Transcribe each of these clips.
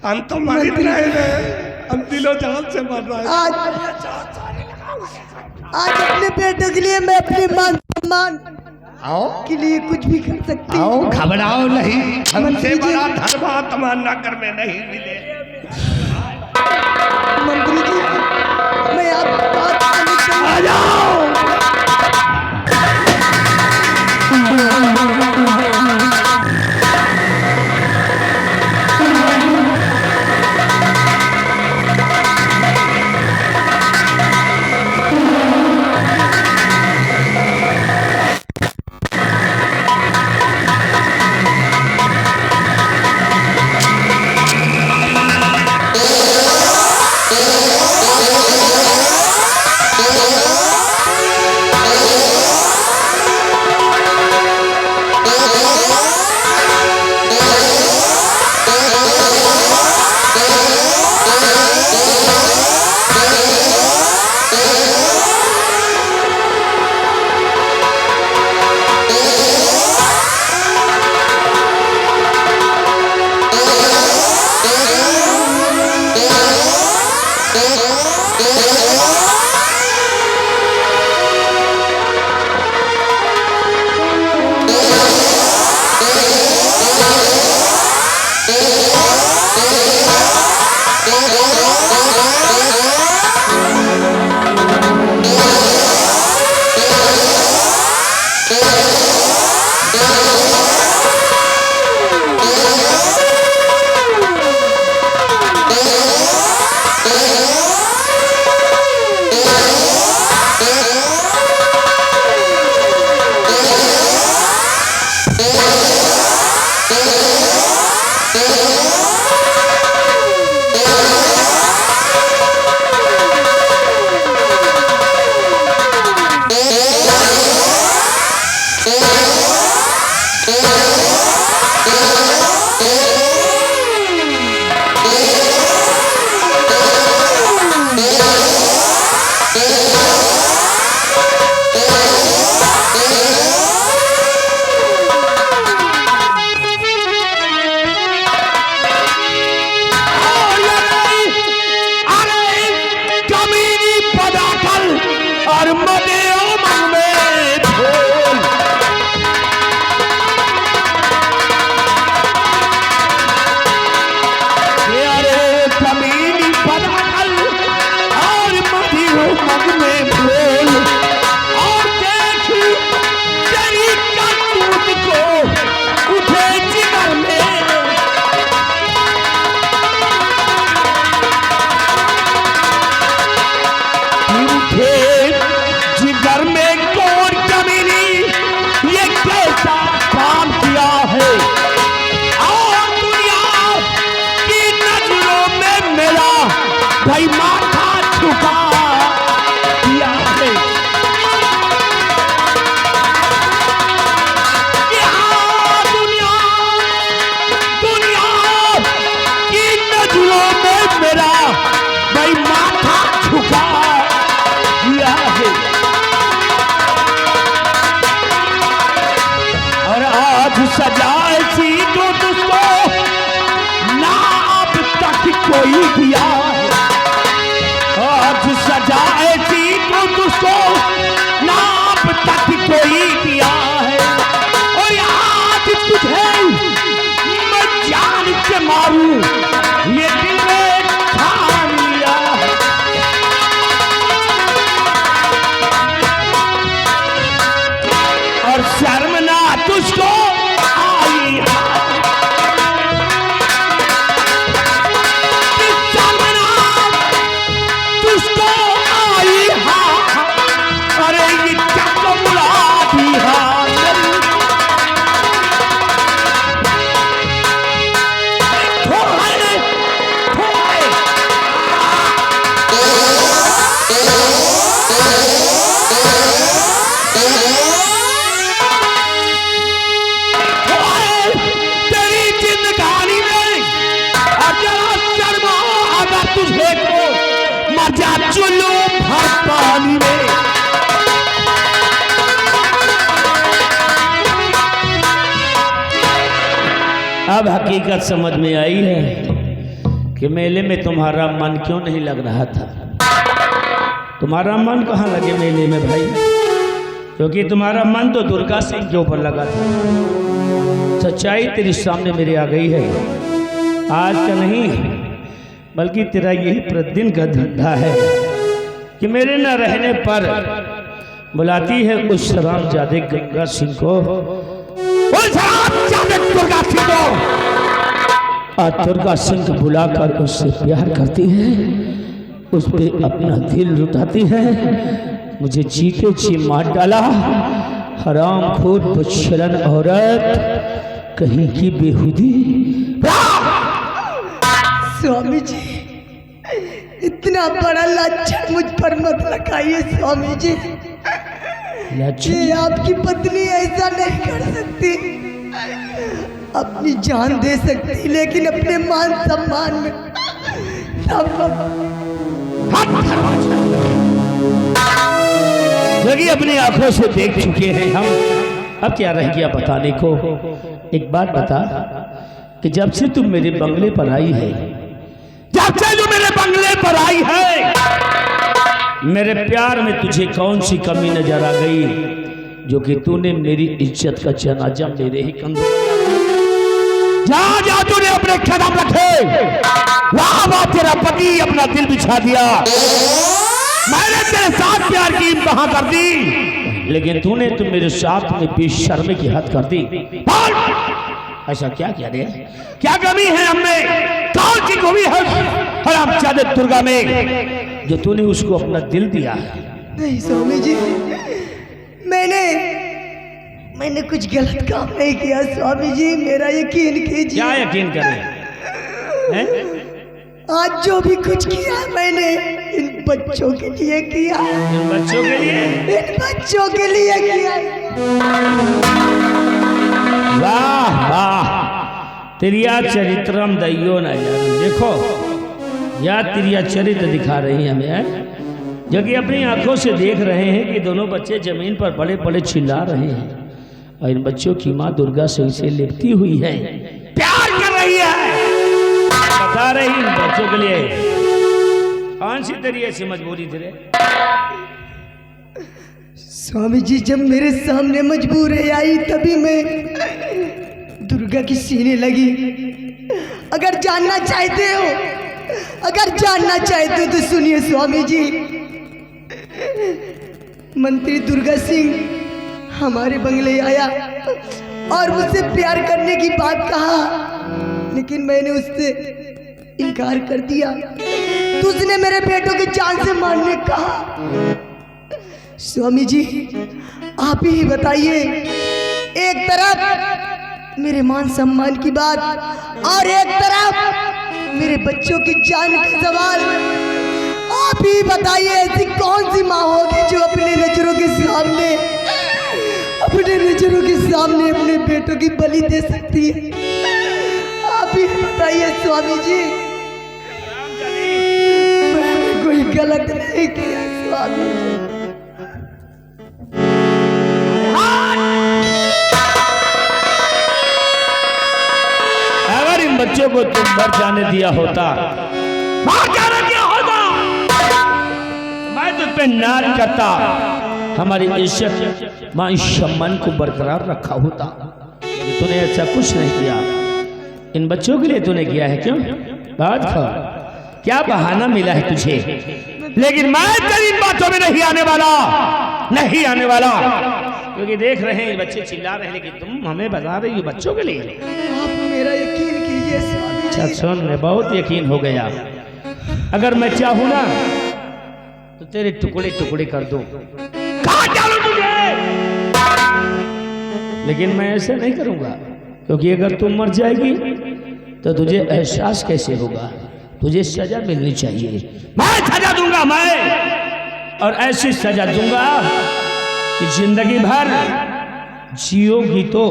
हम तो मर ही रहे हैं, हम दिलो जान से मर रहे हैं। आज अपने बेटे के लिए मैं अपनी मान सम्मान के लिए कुछ भी कर सकती हूँ। घबराओ नहीं, हमसे बड़ा धर्म तमन्ना कर में नहीं मिले। मंत्री जी, मैं आपकी बात आ जाओ। सजाए सी जो तुझको ना अब तक कोई दिया है, आज सजाए सी जो तुझको ना अब तक कोई दिया है। और आज तुझे मैं जान के मारूं ये दिल में ठान लिया है। और शर्म ना तुझको पानी में। अब हकीकत समझ में आई है कि मेले में तुम्हारा मन क्यों नहीं लग रहा था। तुम्हारा मन कहाँ लगे मेले में भाई, क्योंकि तुम्हारा मन तो दुर्गा सिंह के ऊपर लगा था। सच्चाई तेरे सामने मेरे आ गई है। आज का नहीं बल्कि तेरा यही प्रतिदिन का धंधा है कि मेरे न रहने पर बुलाती है उस शराबजादे गंगा सिंह को, उस शराबजादे दुर्गा सिंह को। आज दुर्गा सिंह को बुलाकर उससे प्यार करती है, उस पर अपना दिल लुटाती है। मुझे जीते जी मार डाला, हरामखोर बदशरम औरत, कहीं की बेहुदी। स्वामी जी, इतना बड़ा लक्षण मुझ पर मत लगाइए स्वामी जी। ये आपकी पत्नी ऐसा नहीं कर सकती, अपनी जान दे सकती लेकिन अपने मान सम्मान में लगी अपनी आंखों से देख चुके हैं हम, अब क्या रह गया बताने को। एक बात बता कि जब से तुम मेरे बंगले पर आई है, जब से तुम मेरे बंगले पर आई है, मेरे प्यार में तुझे कौन सी कमी नजर आ गई जो कि तूने मेरी इज्जत का जनाजा मेरे ही कंधों जहाँ जहाँ तूने अपने कदम रखे वहां वहां तेरा पति अपना दिल बिछा दिया। मैंने तेरे साथ प्यार की इम्तहान कर दी, लेकिन तूने तो मेरे साथ में बेशर्मी की हद कर दी। ऐसा क्या किया रे? क्या कमी है हमें? कौन सी कमी है हरामजादे दुर्गा में जो तूने उसको अपना दिल दिया? नहीं स्वामी जी, मैंने कुछ गलत काम नहीं किया स्वामी जी, मेरा यकीन कीजिए। क्या यकीन करें? आज जो भी कुछ किया मैंने इन बच्चों के लिए किया। इन बच्चों के लिए? इन बच्चों के लिए किया। वाह वाह, तेरिया चरित्रम दैयो न जानो। देखो या तेरिया चरित्र दिखा रही है हमें, जो कि अपनी आंखों से देख रहे हैं कि दोनों बच्चे जमीन पर बड़े बड़े चिल्ला रहे हैं और इन बच्चों की माँ दुर्गा से इसे लिपटी हुई है, प्यार कर रही है। बता रही इन बच्चों के लिए कौन सी तेरी ऐसी मजबूरी थी रे? स्वामी जी, जब मेरे सामने मजबूरी आई तभी मैं दुर्गा की सीने लगी। अगर जानना चाहते हो तो सुनिए स्वामी जी। मंत्री दुर्गा सिंह हमारे बंगले आया और मुझसे प्यार करने की बात कहा, लेकिन मैंने उससे इनकार कर दिया तो उसने मेरे बेटों की जान से मारने कहा। स्वामी जी, आप ही बताइए, एक तरफ मेरे मान सम्मान की बात और एक तरफ मेरे बच्चों की जान का सवाल। आप ही बताइए, ऐसी कौन सी माँ होगी जो अपने नजरों के सामने अपने बेटों की बलि दे सकती है? आप ही बताइए स्वामी जी। मैंने कोई गलत नहीं किया स्वामी जी। अगर इन बच्चों को तुम मर जाने दिया होता, मैं तुझ पे नाज करता, हमारी इज्जत मान सम्मान को बरकरार रखा होता। तूने ऐसा कुछ नहीं किया, इन बच्चों के लिए तूने किया है। क्यों? बात कर, क्या बहाना मिला है तुझे? लेकिन मैं तेरी इन बातों में नहीं आने वाला, क्योंकि देख रहे हैं बच्चे चिल्ला रहे हैं, लेकिन तुम हमें बता रही हो बच्चों के लिए। आप मेरा यकीन कीजिए स्वामी जी। अच्छा सुन, मैं बहुत यकीन हो गया। अगर मैं चाहूँ ना तो तेरे टुकड़े टुकड़े कर दूं, कहाँ डालूं तुझे? लेकिन मैं ऐसा नहीं करूंगा, क्योंकि अगर तुम मर जाएगी तो तुझे एहसास कैसे होगा? तुझे सजा मिलनी चाहिए। मैं सजा दूंगा, मैं, और ऐसी सजा दूंगा कि जिंदगी भर जियोगी तो,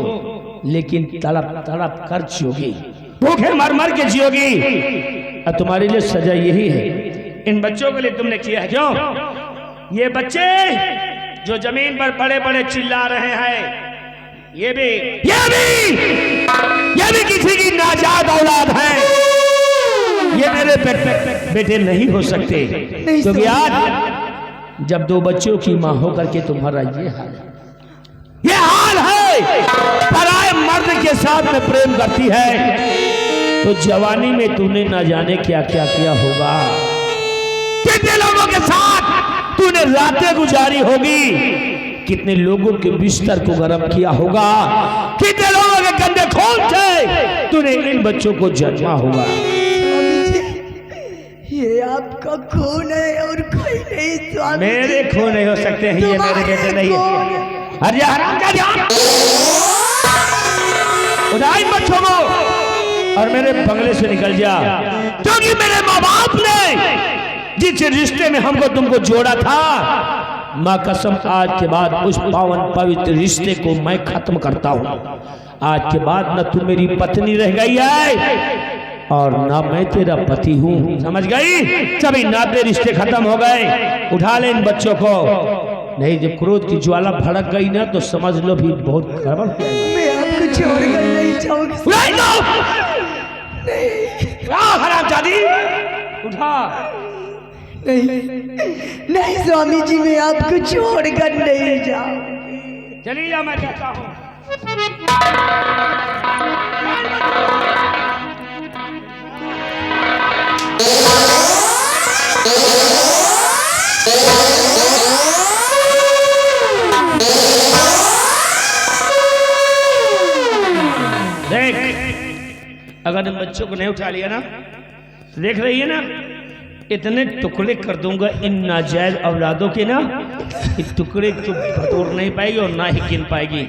लेकिन तड़प तड़प कर जियोगी, भूखे मर मर के जियोगी। और तुम्हारे लिए सजा यही है। इन बच्चों के लिए तुमने किया है। क्यों? ये बच्चे जो जमीन पर बड़े बड़े चिल्ला रहे हैं, ये भी किसी की नाजाद औलाद है। ये मेरे बेटे नहीं हो सकते, क्योंकि आज जब दो बच्चों की मां होकर के तुम्हारा ये हाल है, पराए मर्द के साथ में प्रेम करती है, तो जवानी में तूने ना जाने क्या क्या किया होगा, कितने लोगों के साथ तूने रातें गुजारी होगी, कितने लोगों के बिस्तर को गर्म किया होगा, कितने लोगों के गंदे खून से तूने इन बच्चों को जन्मा होगा। ये आपका खून है और कोई नहीं स्वामी। मेरे खून नहीं हो सकते हैं, ये मेरे बेटे नहीं है। अरे हराम का ध्यान उठाई बच्चों को और मेरे बंगले से निकल जा, क्योंकि मेरे माँ बाप ने जिस रिश्ते में हमको तुमको जोड़ा था, माँ कसम आज के बाद उस पावन पवित्र रिश्ते को मैं खत्म करता हूँ। आज के बाद न तू मेरी पत्नी रह गई है और ना मैं तेरा पति हूँ, समझ गई? सभी नाते रिश्ते खत्म हो गए। उठा ले इन बच्चों को, नहीं जब क्रोध की ज्वाला भड़क गई ना तो समझ लो भी बहुत गड़बड़ हो जाएगा। मैं आपको छोड़कर नहीं जाऊंगी। हरामजादी उठा। नहीं स्वामी जी, मैं आपको छोड़कर नहीं जाऊंगी। चलिए जा, मैं कहता हूँ। देख, अगर इन बच्चों को नहीं उठा लिया ना, देख रही है ना, इतने टुकड़े कर दूंगा इन नाजायज औलादों के ना, इस टुकड़े तो बटोर नहीं पाएगी और ना ही गिन पाएगी।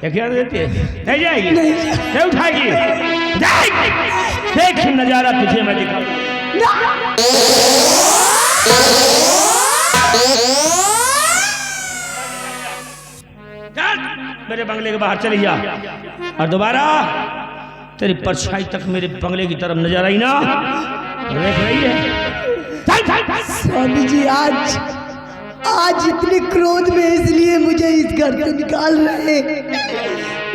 क्या देती है? नहीं जाएगी, नहीं उठाएगी। देख नजारा तुझे मैं दिखाऊं। मेरे बंगले के बाहर चली जा और दोबारा तेरी परछाई तक मेरे बंगले की तरफ नजर आई ना, देख रही है? स्वामी जी, आज इतने क्रोध में इसलिए मुझे इस घर से निकाल रहे हैं,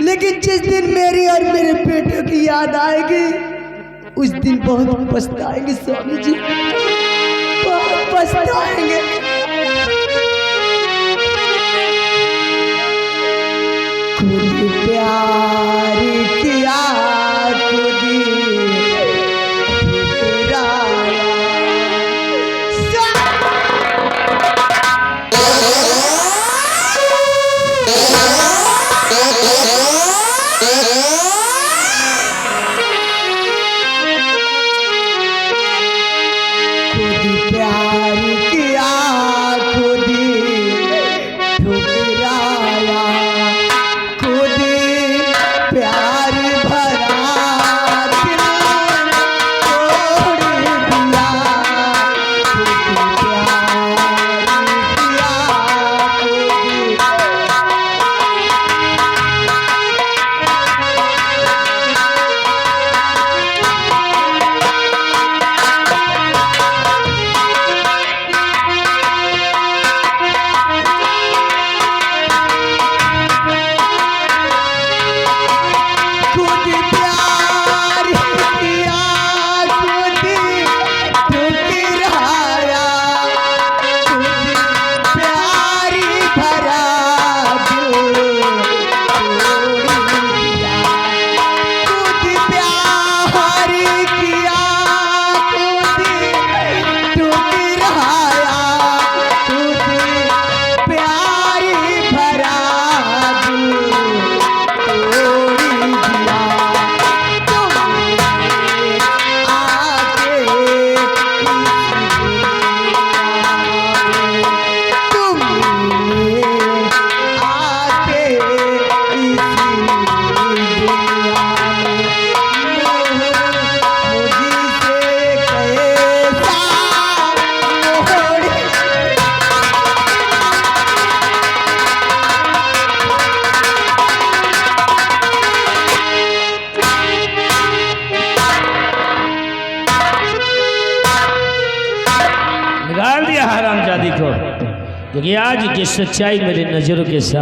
लेकिन जिस दिन मेरी और मेरे बेटे की याद आएगी उस दिन बहुत पछताएंगे स्वामी जी, बहुत पछताएंगे। खुद प्यार किया खुद हरामजादी को, क्योंकि आज की सच्चाई मेरी नजरों के साथ